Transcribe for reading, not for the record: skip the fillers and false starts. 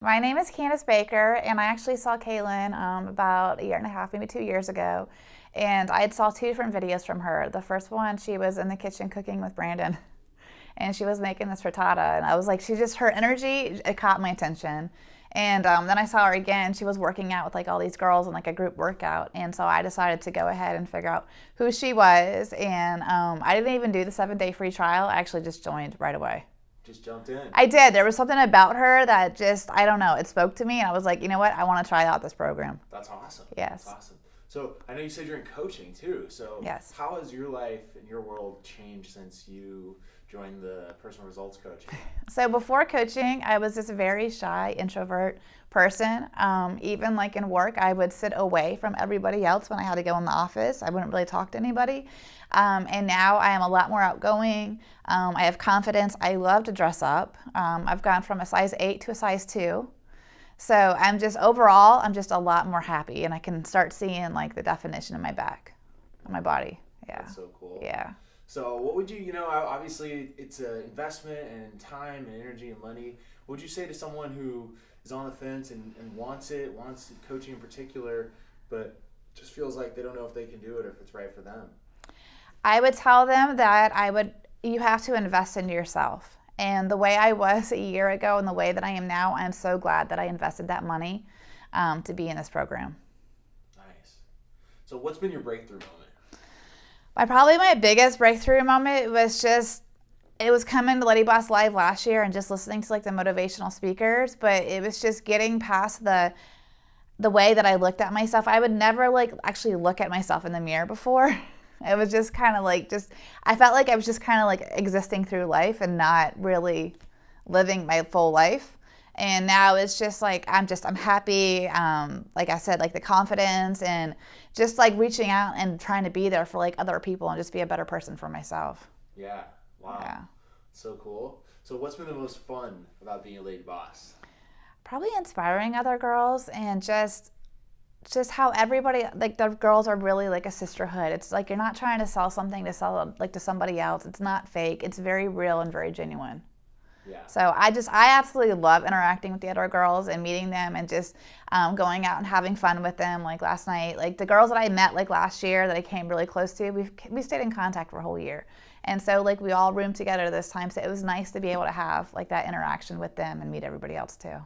My name is Candace Baker, and I actually saw Kaelin about a year and a half, maybe 2 years ago. And I had saw two different videos from her. The first one, she was in the kitchen cooking with Brandon, and she was making this frittata. And I was like, her energy, it caught my attention. And then I saw her again. She was working out with like all these girls in like a group workout. And so I decided to go ahead and figure out who she was. And I didn't even do the 7-day free trial. I actually just joined right away. Just jumped in. I did. There was something about her that just, I don't know, it spoke to me. And I was like, you know what? I want to try out this program. That's awesome. Yes. That's awesome. So I know you said you're in coaching too. So yes. How has your life and your world changed since you joined the personal results coaching? So before coaching, I was this very shy introvert person. Even like in work, I would sit away from everybody else when I had to go in the office. I wouldn't really talk to anybody. And now I am a lot more outgoing. I have confidence. I love to dress up. I've gone from a size 8 to a size 2. So I'm just a lot more happy, and I can start seeing like the definition in my back, on my body. Yeah. That's so cool. Yeah. So what would you obviously it's an investment and time and energy and money. What would you say to someone who is on the fence and wants coaching in particular, but just feels like they don't know if they can do it or if it's right for them? I would tell them that you have to invest into yourself. And the way I was a year ago and the way that I am now, I'm so glad that I invested that money to be in this program. Nice. So what's been your breakthrough moment? Probably my biggest breakthrough moment was it was coming to LadyBoss Live last year and just listening to like the motivational speakers, but it was just getting past the way that I looked at myself. I would never like actually look at myself in the mirror before. It was just kind of like I felt like I was just kind of like existing through life and not really living my full life. And now it's just like I'm happy. Like I said, like the confidence and just like reaching out and trying to be there for like other people and just be a better person for myself. Yeah. Wow. Yeah. So cool. So what's been the most fun about being a lady boss? Probably inspiring other girls and just how everybody, like the girls are really like a sisterhood. It's like you're not trying to sell something to sell like to somebody else. It's not fake. It's very real and very genuine. Yeah. So I absolutely love interacting with the other girls and meeting them and just going out and having fun with them. Like last night, like the girls that I met like last year that I came really close to, we stayed in contact for a whole year. And so like we all roomed together this time. So it was nice to be able to have like that interaction with them and meet everybody else too.